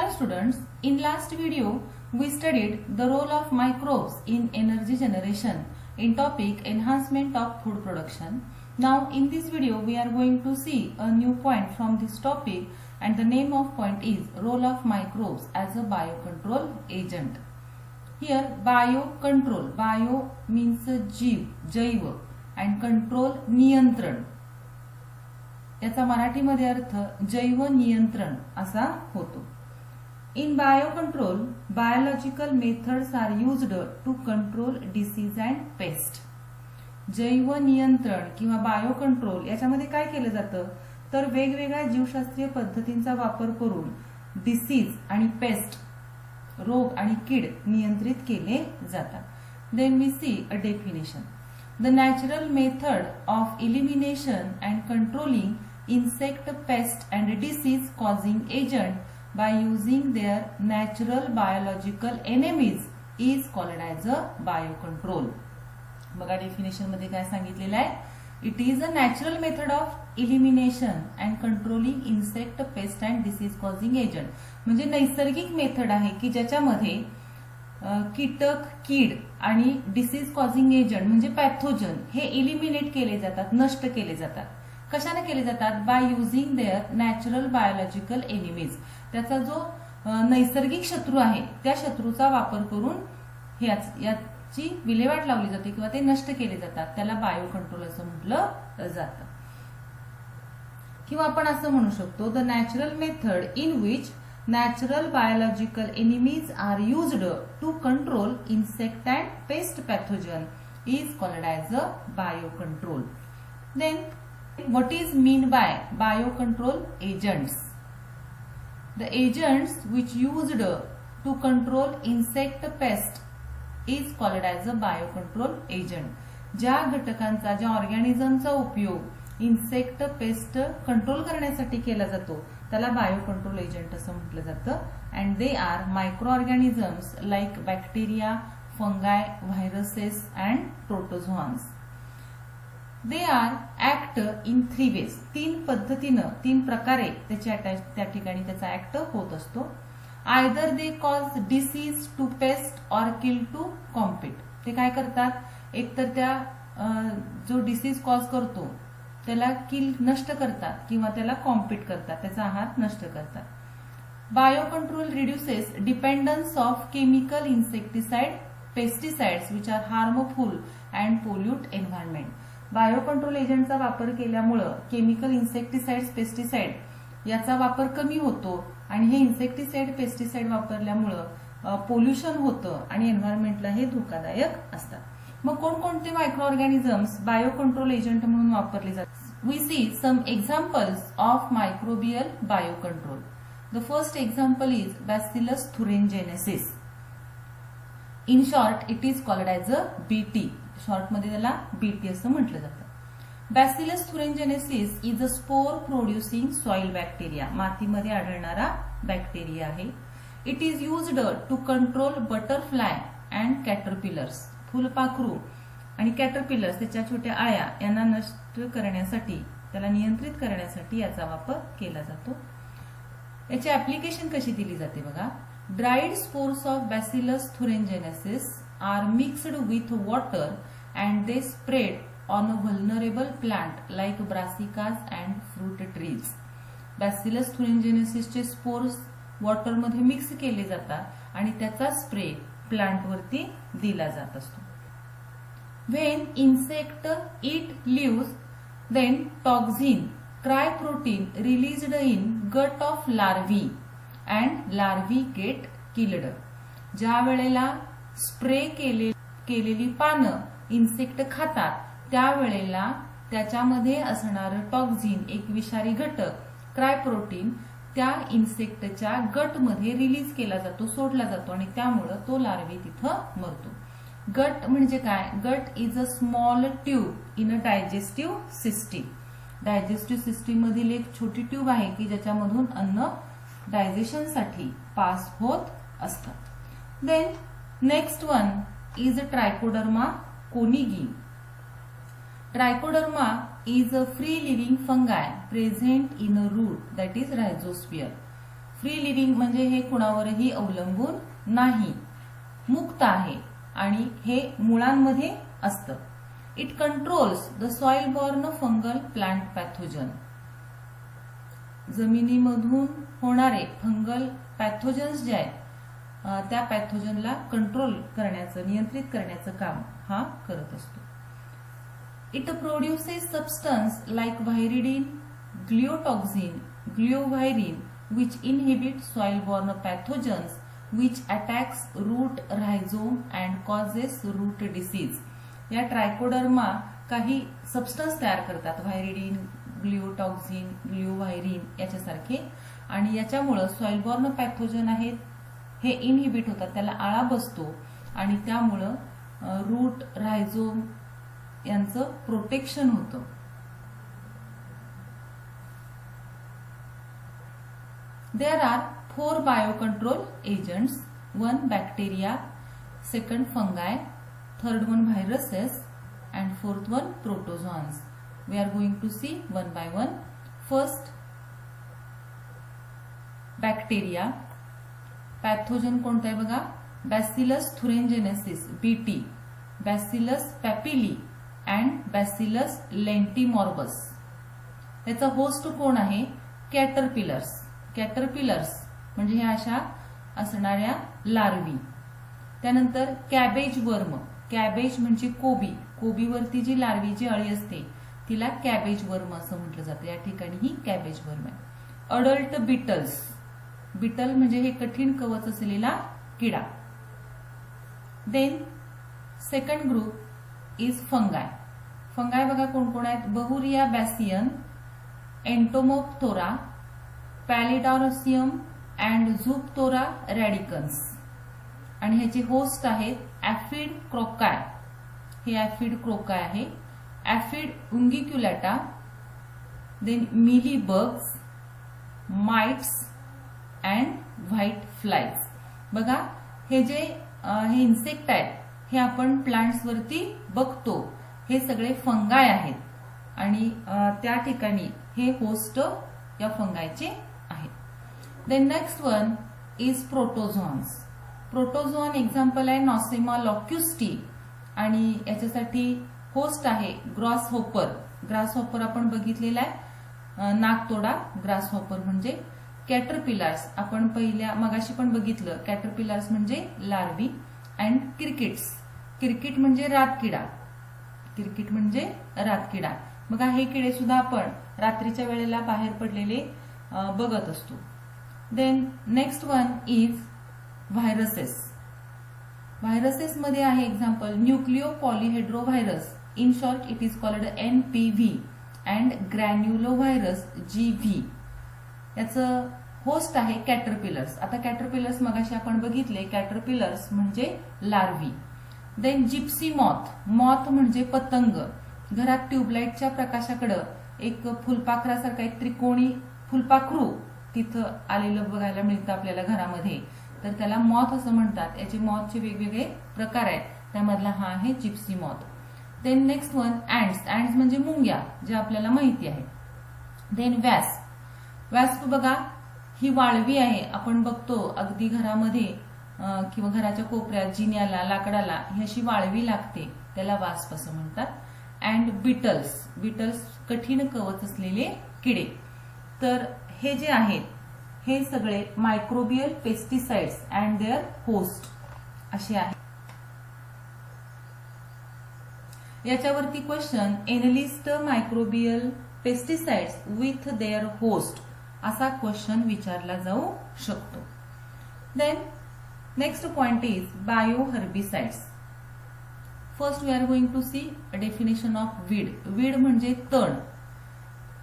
Hello students, in last video we studied the role of microbes in energy generation in topic enhancement of food production. Now in this video we are going to see a new point from this topic and the name of point is role of microbes as a biocontrol agent. Here biocontrol, bio means जीव, जैव and control नियंत्रण. याचा मराठीमध्ये अर्थ जैव नियंत्रण असा होतो. In biocontrol, biological methods are used to control disease and pest. जैव नियंत्रण किंवा बायोकंट्रोल याच्यामध्ये काय केलं जातं तर वेगवेगळ्या जीवशास्त्रीय पद्धतींचा वापर करून डिसीज आणि पेस्ट रोग आणि कीड नियंत्रित केले जातात. Then we see a definition. The natural method of elimination and controlling insect, pest and disease causing agent by using their natural biological enemies is called as a biocontrol. बघा definition मध्ये काय सांगितलेलं आहे. It is a natural method of elimination and controlling insect, pest and disease causing agent. म्हणजे नैसर्गिक method आहे की ज्याच्यामध्ये कीटक, कीड आणि डिसीज कॉझिंग एजंट म्हणजे पॅथोजन हे इलिमिनेट केले जातात, नष्ट केले जातात. कशाने केले जातात? By using their natural biological enemies. त्याचा जो नैसर्गिक शत्रू आहे त्या शत्रूचा वापर करून याची विल्हेवाट लावली जाते किंवा ते नष्ट केले जातात. त्याला बायोकंट्रोल असं म्हटलं जातं. किंवा आपण असं म्हणू शकतो the natural method in which natural biological enemies are used to control insect and pest pathogen is called as a biocontrol. Then what is mean by biocontrol agents? The agents which used to control insect pest is called as a biocontrol agent. ज्या घटकांचा, ज्या ऑर्गॅनिझमचा उपयोग insect, pest control करण्यासाठी केला जातो त्याला biocontrol agent असं म्हटलं जातं. And they are microorganisms like bacteria, fungi, viruses and protozoans. They are act in 3 ways. 3 पद्धतीनं, 3 प्रकारे त्या ठिकाणी त्याचा ऍक्ट होत असतो. Either they cause disease to pest or kill to compete. ते काय करतात? एकतर त्या जो डिसीज कॉज करतो त्याला किल, नष्ट करतात किंवा त्याला कॉम्पीट करतात, त्याचा आहार नष्ट करतात. Biocontrol reduces dependence of chemical insecticide, pesticides which are harmful and pollute environment. Biocontrol एजंटचा वापर केल्यामुळं केमिकल इन्सेक्टिसाइड्स, पेस्टिसाइड याचा वापर कमी होतो आणि हे इन्सेक्टिसाइड, पेस्टिसाइड वापरल्यामुळं पोल्युशन होतं आणि एन्व्हायरमेंटला हे धोकादायक असतात. मग कोणकोणते मायक्रो ऑर्गॅनिझम्स बायोकंट्रोल एजंट म्हणून वापरले जातात? We see some examples of microbial biocontrol. The first example is bacillus thuringiensis. In short it is called as a BT. Short मध्ये त्याला बीटी असं म्हटलं जातं. Bacillus thuringiensis is a spore producing soil bacteria. मातीमध्ये आढळणारा bacteria आहे. It is used to control butterfly and caterpillars. फुलपाखरू आणि कॅटरपिलर्स त्याच्या छोट्या आया यांना नष्ट करण्यासाठी, त्याला नियंत्रित करण्यासाठी याचा वापर केला जातो. याची ऍप्लिकेशन कशी दिली जाते बघा. Dried spores of bacillus thuringiensis are mixed with water and they spread on a vulnerable plant like brassicas and fruit trees. Bacillus thuringiensis चे स्पोर्स वॉटरमध्ये मिक्स केले जातात आणि त्याचा स्प्रे प्लांटवरती दिला जात असतो. When insect eat leaves, then toxin, cryprotein released in gut of larvae and larvae get killed. ज्या वेळेला स्प्रे केलेली पानं इन्सेक्ट खातात त्यावेळेला त्याच्यामध्ये असणारं टॉक्झिन, एक विषारी घटक क्रायप्रोटीन त्या इन्सेक्टच्या गटमध्ये रिलीज केला जातो, सोडला जातो आणि त्यामुळं तो लार्वे तिथं मरतो. गट म्हणजे काय? गट is a small tube in a digestive system. Digestive system मधील एक छोटी ट्यूब आहे की ज्याच्यामधून अन्न डायजेशनसाठी पास होत असतं. Then next one is trichoderma koningii. Trichoderma is a free living fungi present in a root that is rhizosphere. Free living म्हणजे हे कुणावरही अवलंबून नाही, मुक्त आहे आणि हे मुळांमध्ये असतं. It controls the soil borne fungal plant pathogen. जमिनीमधून होणारे फंगल पॅथोजन्स जे आहेत त्या पॅथोजनला कंट्रोल करण्याचं, नियंत्रित करण्याचं काम हा करत असतो. It produces substance like viridin, gliotoxin, gliovirin which inhibit soil-borne pathogens which attacks root rhizome and causes root disease. या ट्रायकोडर्मा काही सबस्टन्स तयार करतात, व्हायरिडिन, ग्लिओटॉक्झिन, ग्लिओव्हायरिन याच्यासारखे, आणि याच्यामुळं सॉइलबॉर्न पॅथोजन आहेत हे इनहिबिट होतात, त्याला आळा बसतो आणि त्यामुळं रूट, रायझोम यांचं प्रोटेक्शन होतं. There are 4 biocontrol agents, 1 bacteria, 2nd fungi, 3rd one viruses and 4th one protozoans. We are going to see one by one. First, bacteria. Pathogen कोणता आहे बघा, Bacillus thuringiensis BT, Bacillus papilli and Bacillus lentimorbus. याचा host कोण आहे, caterpillars. Caterpillars म्हणजे ह्या अशा असणाऱ्या लार्वी. त्यानंतर कॅबेज वर्म. कॅबेज म्हणजे कोबी, कोबीवरती जी लार्वीची अळी असते तिला कॅबेज वर्म असं म्हटलं जातं, या ठिकाणी ही कॅबेज वर्म आहे. Adult Beatles. बिटल म्हणजे हे कठीण कवच असलेला किडा. Then second group is fungi. Fungi बघा कोण कोण आहेत, बहुरिया बॅसियन, एंटोमोप्थोरा, पॅलिडॉरसियम अँड झुपतोरा रॅडिकन्स. आणि ह्याचे होस्ट आहेत ऍफिड क्रोकाय, हे ऍफिड क्रोकाय आहे, aphid unguiculata, then mealy bugs, mites and whiteflies. बघा हे जे हे इन्सेक्ट आहेत हे आपण प्लांट्स वरती बघतो, हे सगळे फंगाय आहेत आणि त्या ठिकाणी हे होस्ट या फंगायचे आहे. Then next one is protozoans. Protozoan example आहे नॉसेमा लॉक्युस्टी आणि याच्यासाठी होस्ट आहे ग्रासहॉपर. ग्रासहॉपर आपण बघितलेला आहे, नाकतोडा ग्रासहॉपर म्हणजे. कॅटरपिलर्स आपण पहिल्या मगाशी पण बघितलं, कॅटरपिलर्स म्हणजे लार्वी. And crickets. क्रिकेट म्हणजे रातकिडा, क्रिकेट म्हणजे रातकिडा. बघा हे किडे सुद्धा आपण रात्रीच्या वेळेला बाहेर पडलेले बघत असतो. Then next one is viruses. Viruses मध्ये आहे example nucleopolyhedrovirus, in short it is called NPV, and granulovirus GV. याचं होस्ट आहे कॅटरपिलर्स. आता कॅटरपिलर्स मगाशी आपण बघितले, कॅटरपिलर्स म्हणजे larvae. Then gypsy moth. Moth म्हणजे पतंग. घरात ट्यूबलाईटच्या प्रकाशाकडे एक फुलपाखरासारखा एक त्रिकोणी फुलपाखरू तिथं आलेलं बघायला मिळतं आपल्याला घरामध्ये, तर त्याला मॉथ असं म्हणतात. याचे मॉथचे वेगवेगळे प्रकार आहेत, त्यामधला हा आहे gypsy moth. Then next one ants. Ants म्हणजे मुंग्या, जे आपल्याला माहिती आहे. देन वॅस्प. वॅस्प बघा ही वाळवी आहे, आपण बघतो अगदी घरामध्ये किंवा घराच्या कोपऱ्यात जिन्याला, लाकडाला ही अशी वाळवी लागते, त्याला वास्प असं म्हणतात. And Beatles. बिटल्स कठीण कवच असलेले किडे. तर हे जे आहेत हे सगळे microbial pesticides and their host असे आहेत. याच्यावरती question, enlist microbial pesticides with their host असा क्वेश्चन विचारला जाऊ शकतो. Then next point is bioherbicides. First we are going to see definition of weed. Weed म्हणजे तण.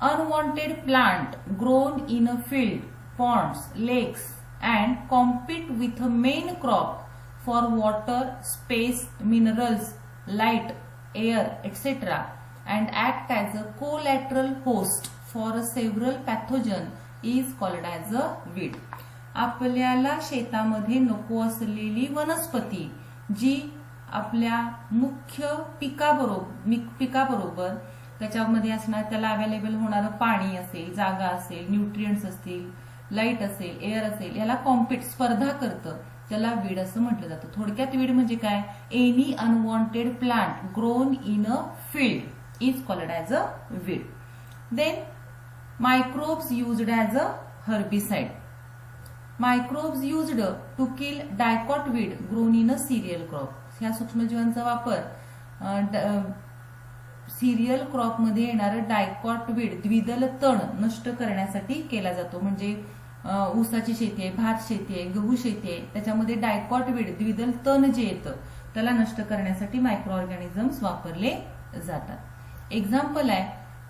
Unwanted plant grown in a field, ponds, lakes and compete with a main crop for water, space, minerals, light, air, etc. and act as a collateral host for several pathogen is called as a weed. आपल्याला शेतामध्ये नको असलेली वनस्पती जी आपल्या मुख्य पिकाबरोबर त्याच्यामध्ये असणार, त्याला अवेलेबल होणारं पाणी असेल, जागा असेल, न्यूट्रिएंट्स असतील, लाईट असेल, एअर असेल, याला कॉम्पिट स्पर्धा करतं, त्याला वीड असं म्हटलं जातं. थोडक्यात वीड म्हणजे काय? Any unwanted plant grown in a field is called as a weed. Then microbes used as a herbicide. Microbes used to kill dicot weed grown in a cereal crop. ह्या सूक्ष्मजीवांचा वापर serial crop मध्ये येणारं dicot weed, द्विदल तण नष्ट करण्यासाठी केला जातो. म्हणजे ऊसाची शेती आहे, भात शेती आहे, गहू शेती आहे, त्याच्यामध्ये डायकॉट वीड, द्विदल तण जे येतं त्याला नष्ट करण्यासाठी मायक्रो ऑर्गॅनिझम्स वापरले जातात. एक्झाम्पल आहे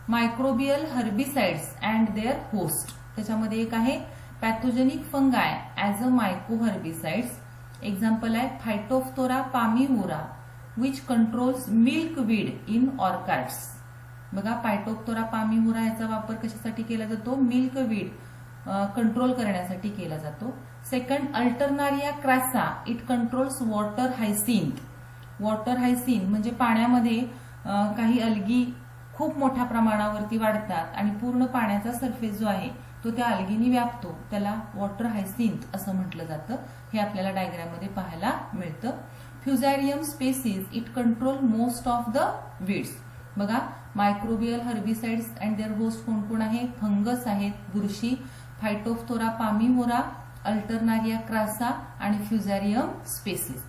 microbial herbicides and their host. त्याच्यामध्ये एक आहे pathogenic fungi as a micro herbicides. Example आहे Phytophthora palmivora which controls milk weed in orchards. बघा, फायटोफ्थोरा पामिहुरा याचा वापर कशासाठी केला जातो? मिल्क वीड कंट्रोल करण्यासाठी केला जातो. Second, Alternaria crassa, it controls water hyacinth. Water hyacinth म्हणजे पाण्यामध्ये काही अल्गी खूप मोठ्या प्रमाणावरती वाढतात आणि पूर्ण पाण्याचा सरफेस जो आहे तो त्या अल्गीनी व्यापतो, त्याला वॉटर हायसिंथ असं म्हटलं जातं. हे आपल्याला डायग्राम मध्ये पाहायला मिळतं. Fusarium species, it control most of the weeds. बघा, microbial herbicides and their host कोण कोण आहे? फंगस आहेत, बुरशी, फायटोफ्थोरा पामिहुरा, अल्टरनारिया क्रासा आणि Fusarium species.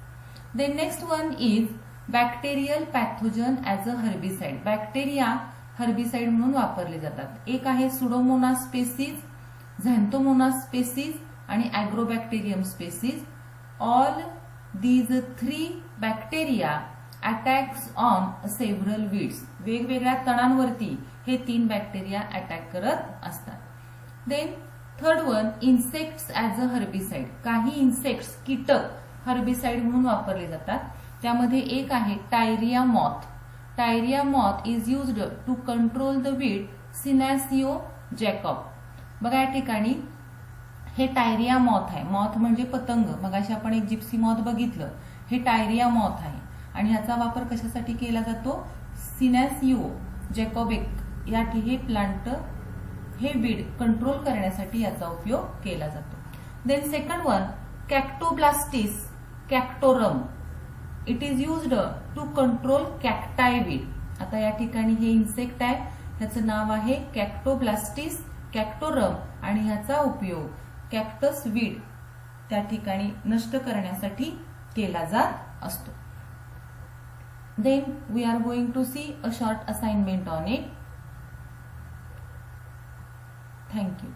Then next one is bacterial pathogen as a herbicide. Bacteria herbicide म्हणून वापरले जातात. एक आहे सुडोमोनास स्पेसीज, झॅन्थोमोनास स्पेसीज आणि Agrobacterium species. All these three bacteria attacks on several weeds. वेगवेगळ्या तणांवरती हे 3 बॅक्टेरिया अटॅक करत असतात. Then third one, insects as a herbicide. काही इन्सेक्ट्स, कीटक हर्बिसाइड म्हणून वापरले जातात. त्यामध्ये एक आहे Tyria moth. Tyria moth is used to control the weed Senecio jacobaea. बघा, या ठिकाणी हे टायरिया मॉथ आहे. मॉथ म्हणजे पतंग. मगाशी आपण एक जिप्सी मॉथ बघितलं, हे टायरिया मॉथ आहे आणि ह्याचा वापर कशासाठी केला जातो? सिनॅसिओ जॅकोबिक या हे प्लांट, हे वीड कंट्रोल करण्यासाठी याचा उपयोग केला जातो. Then second one, Cactoblastis cactorum, it is used to control cacti weed. आता या ठिकाणी हे इन्सेक्ट आहे, ह्याचं नाव आहे कॅक्टोब्लास्टिस कॅक्टोरम आणि ह्याचा उपयोग कॅक्टस वीड त्या ठिकाणी नष्ट करण्यासाठी केला जात असतो. Then we are going to see a short assignment on it. Thank you.